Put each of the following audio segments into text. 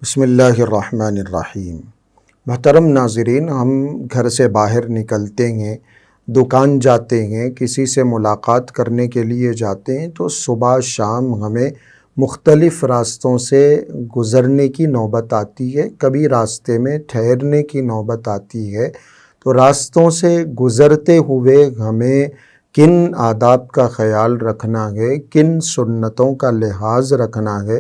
بسم اللہ الرحمن الرحیم۔ محترم ناظرین، ہم گھر سے باہر نکلتے ہیں، دکان جاتے ہیں، کسی سے ملاقات کرنے کے لیے جاتے ہیں تو صبح شام ہمیں مختلف راستوں سے گزرنے کی نوبت آتی ہے، کبھی راستے میں ٹھہرنے کی نوبت آتی ہے۔ تو راستوں سے گزرتے ہوئے ہمیں کن آداب کا خیال رکھنا ہے، کن سنتوں کا لحاظ رکھنا ہے،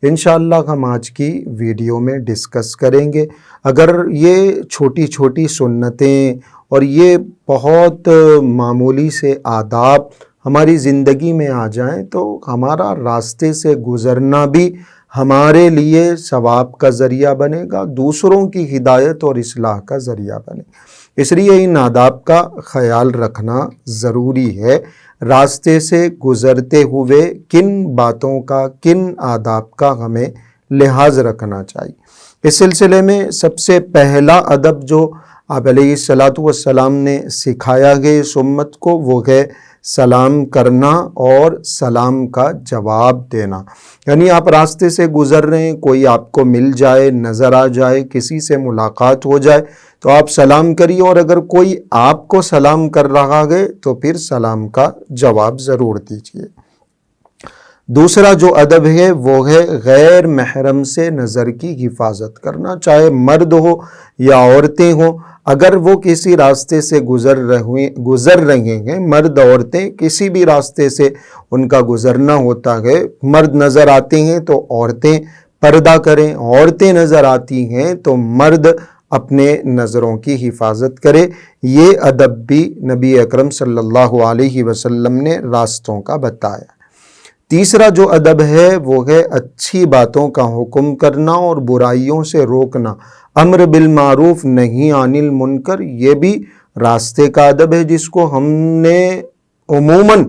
انشاءاللہ ہم آج کی ویڈیو میں ڈسکس کریں گے۔ اگر یہ چھوٹی چھوٹی سنتیں اور یہ بہت معمولی سے آداب ہماری زندگی میں آ جائیں تو ہمارا راستے سے گزرنا بھی ہمارے لیے ثواب کا ذریعہ بنے گا، دوسروں کی ہدایت اور اصلاح کا ذریعہ بنے گا۔ اس لیے ان آداب کا خیال رکھنا ضروری ہے۔ راستے سے گزرتے ہوئے کن باتوں کا، کن آداب کا ہمیں لحاظ رکھنا چاہیے۔ اس سلسلے میں سب سے پہلا ادب جو آپ علیہ الصلاۃ والسلام نے سکھایا ہے اس امت کو، وہ ہے سلام کرنا اور سلام کا جواب دینا۔ یعنی آپ راستے سے گزر رہے ہیں، کوئی آپ کو مل جائے، نظر آ جائے، کسی سے ملاقات ہو جائے تو آپ سلام کریے، اور اگر کوئی آپ کو سلام کر رہا ہے تو پھر سلام کا جواب ضرور دیجیے۔ دوسرا جو ادب ہے وہ ہے غیر محرم سے نظر کی حفاظت کرنا، چاہے مرد ہو یا عورتیں ہوں۔ اگر وہ کسی راستے سے گزر رہے ہیں، مرد عورتیں کسی بھی راستے سے ان کا گزرنا ہوتا ہے، مرد نظر آتے ہیں تو عورتیں پردہ کریں، عورتیں نظر آتی ہیں تو مرد اپنے نظروں کی حفاظت کرے۔ یہ ادب بھی نبی اکرم صلی اللہ علیہ وسلم نے راستوں کا بتایا۔ تیسرا جو ادب ہے وہ ہے اچھی باتوں کا حکم کرنا اور برائیوں سے روکنا، امر بالمعروف نہی عن المنکر۔ یہ بھی راستے کا ادب ہے جس کو ہم نے عموماً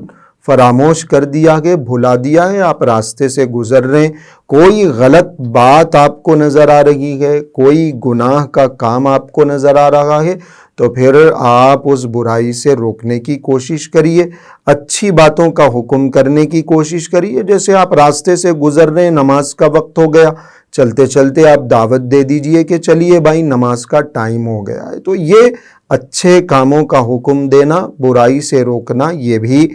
فراموش کر دیا ہے، بھلا دیا ہے۔ آپ راستے سے گزر رہے ہیں، کوئی غلط بات آپ کو نظر آ رہی ہے، کوئی گناہ کا کام آپ کو نظر آ رہا ہے تو پھر آپ اس برائی سے روکنے کی کوشش کریے، اچھی باتوں کا حکم کرنے کی کوشش کریے۔ جیسے آپ راستے سے گزر رہے ہیں، نماز کا وقت ہو گیا، چلتے چلتے آپ دعوت دے دیجئے کہ چلیے بھائی نماز کا ٹائم ہو گیا ہے۔ تو یہ اچھے کاموں کا حکم دینا، برائی سے روکنا، یہ بھی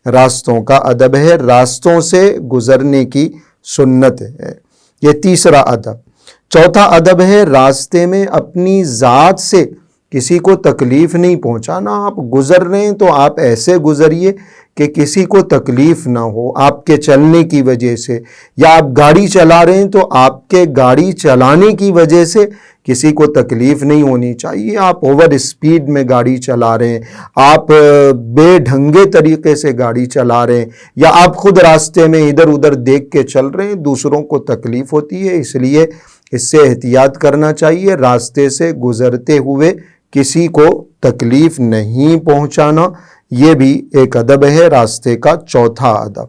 راستوں کا ادب ہے، راستوں سے گزرنے کی سنت ہے۔ یہ تیسرا ادب۔ چوتھا ادب ہے راستے میں اپنی ذات سے کسی کو تکلیف نہیں پہنچانا۔ آپ گزر رہے ہیں تو آپ ایسے گزریے کہ کسی کو تکلیف نہ ہو آپ کے چلنے کی وجہ سے، یا آپ گاڑی چلا رہے ہیں تو آپ کے گاڑی چلانے کی وجہ سے کسی کو تکلیف نہیں ہونی چاہیے۔ آپ اوور اسپیڈ میں گاڑی چلا رہے ہیں، آپ بے ڈھنگے طریقے سے گاڑی چلا رہے ہیں، یا آپ خود راستے میں ادھر ادھر دیکھ کے چل رہے ہیں، دوسروں کو تکلیف ہوتی ہے۔ اس لیے اس سے احتیاط کرنا چاہیے، راستے سے گزرتے ہوئے کسی کو تکلیف نہیں پہنچانا، یہ بھی ایک ادب ہے راستے کا، چوتھا ادب۔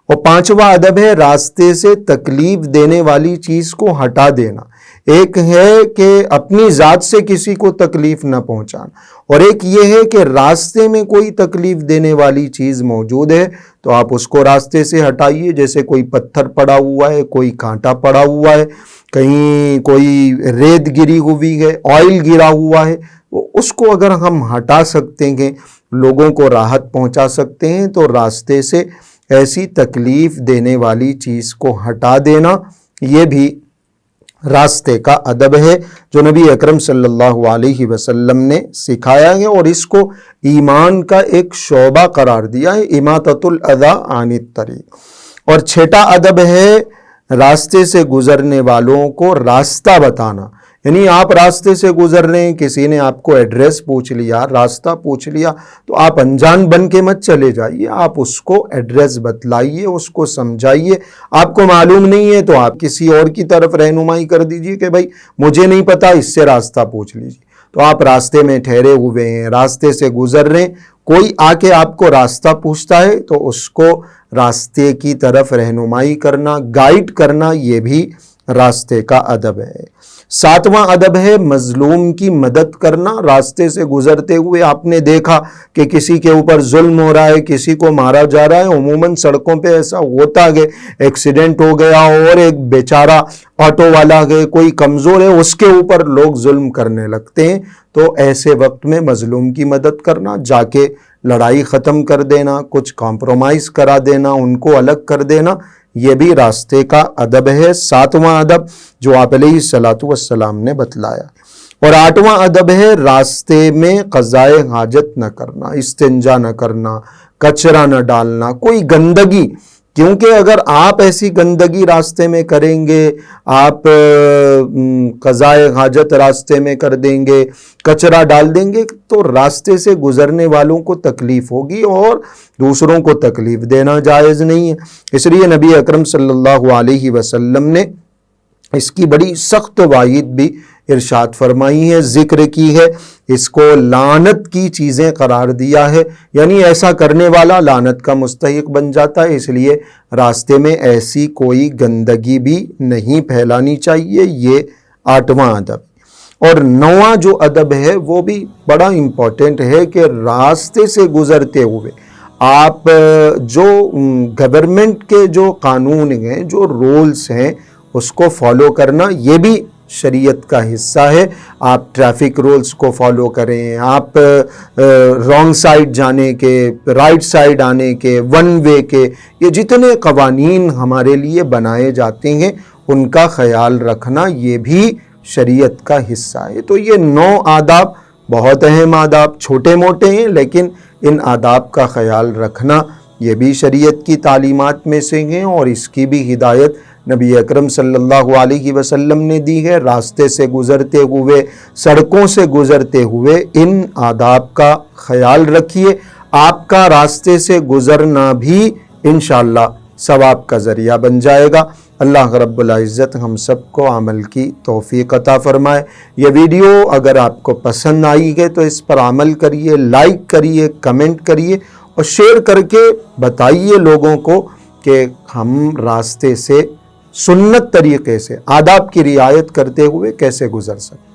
اور پانچواں ادب ہے راستے سے تکلیف دینے والی چیز کو ہٹا دینا۔ ایک ہے کہ اپنی ذات سے کسی کو تکلیف نہ پہنچانا، اور ایک یہ ہے کہ راستے میں کوئی تکلیف دینے والی چیز موجود ہے تو آپ اس کو راستے سے ہٹائیے۔ جیسے کوئی پتھر پڑا ہوا ہے، کوئی کانٹا پڑا ہوا ہے، کہیں کوئی ریت گری ہوئی ہے، آئل گرا ہوا ہے، اس کو اگر ہم ہٹا سکتے ہیں، لوگوں کو راحت پہنچا سکتے ہیں تو راستے سے ایسی تکلیف دینے والی چیز کو ہٹا دینا، یہ بھی راستے کا ادب ہے جو نبی اکرم صلی اللہ علیہ وسلم نے سکھایا ہے، اور اس کو ایمان کا ایک شعبہ قرار دیا ہے، اماطۃ الاذی عن الطریق۔ اور چھٹا ادب ہے راستے سے گزرنے والوں کو راستہ بتانا۔ یعنی آپ راستے سے گزر رہے ہیں، کسی نے آپ کو ایڈریس پوچھ لیا، راستہ پوچھ لیا تو آپ انجان بن کے مت چلے جائیے، آپ اس کو ایڈریس بتلائیے، اس کو سمجھائیے۔ آپ کو معلوم نہیں ہے تو آپ کسی اور کی طرف رہنمائی کر دیجیے کہ بھائی مجھے نہیں پتا، اس سے راستہ پوچھ لیجیے۔ تو آپ راستے میں ٹھہرے ہوئے ہیں، راستے سے گزر رہے ہیں، کوئی آ کے آپ کو راستہ پوچھتا ہے تو اس کو راستے کی طرف رہنمائی کرنا، گائیڈ کرنا، یہ بھی راستے کا ادب ہے۔ 7واں ادب ہے مظلوم کی مدد کرنا۔ راستے سے گزرتے ہوئے آپ نے دیکھا کہ کسی کے اوپر ظلم ہو رہا ہے، کسی کو مارا جا رہا ہے، عموماً سڑکوں پہ ایسا ہوتا ہے، ایکسیڈنٹ ہو گیا اور ایک بیچارہ آٹو والا ہے، کوئی کمزور ہے، اس کے اوپر لوگ ظلم کرنے لگتے ہیں، تو ایسے وقت میں مظلوم کی مدد کرنا، جا کے لڑائی ختم کر دینا، کچھ کمپرومائز کرا دینا، ان کو الگ کر دینا، یہ بھی راستے کا ادب ہے۔ 7واں ادب جو آپ علیہ الصلوۃ والسلام نے بتلایا۔ اور 8واں ادب ہے راستے میں قضائے حاجت نہ کرنا، استنجا نہ کرنا، کچرا نہ ڈالنا، کوئی گندگی، کیونکہ اگر آپ ایسی گندگی راستے میں کریں گے، آپ قضائے حاجت راستے میں کر دیں گے، کچرا ڈال دیں گے، تو راستے سے گزرنے والوں کو تکلیف ہوگی اور دوسروں کو تکلیف دینا جائز نہیں ہے۔ اس لیے نبی اکرم صلی اللہ علیہ وسلم نے اس کی بڑی سخت وعید بھی ارشاد فرمائی ہے، ذکر کی ہے، اس کو لعنت کی چیزیں قرار دیا ہے، یعنی ایسا کرنے والا لعنت کا مستحق بن جاتا ہے۔ اس لیے راستے میں ایسی کوئی گندگی بھی نہیں پھیلانی چاہیے۔ یہ 8واں ادب۔ اور 9واں جو ادب ہے وہ بھی بڑا امپورٹنٹ ہے کہ راستے سے گزرتے ہوئے آپ جو گورنمنٹ کے جو قانون ہیں، جو رولز ہیں، اس کو فالو کرنا، یہ بھی شریعت کا حصہ ہے۔ آپ ٹریفک رولز کو فالو کریں، آپ رانگ سائڈ جانے کے، رائٹ سائڈ آنے کے، ون وے کے، یہ جتنے قوانین ہمارے لیے بنائے جاتے ہیں ان کا خیال رکھنا، یہ بھی شریعت کا حصہ ہے۔ تو یہ 9 آداب بہت اہم آداب، چھوٹے موٹے ہیں لیکن ان آداب کا خیال رکھنا یہ بھی شریعت کی تعلیمات میں سے ہیں، اور اس کی بھی ہدایت نبی اکرم صلی اللہ علیہ وسلم نے دی ہے۔ راستے سے گزرتے ہوئے، سڑکوں سے گزرتے ہوئے ان آداب کا خیال رکھیے، آپ کا راستے سے گزرنا بھی انشاءاللہ ثواب کا ذریعہ بن جائے گا۔ اللہ رب العزت ہم سب کو عمل کی توفیق عطا فرمائے۔ یہ ویڈیو اگر آپ کو پسند آئی ہے تو اس پر عمل کریے، لائک کریے، کمنٹ کریے اور شیئر کر کے بتائیے لوگوں کو کہ ہم راستے سے سنت طریقے سے آداب کی رعایت کرتے ہوئے کیسے گزر سکتے ہیں۔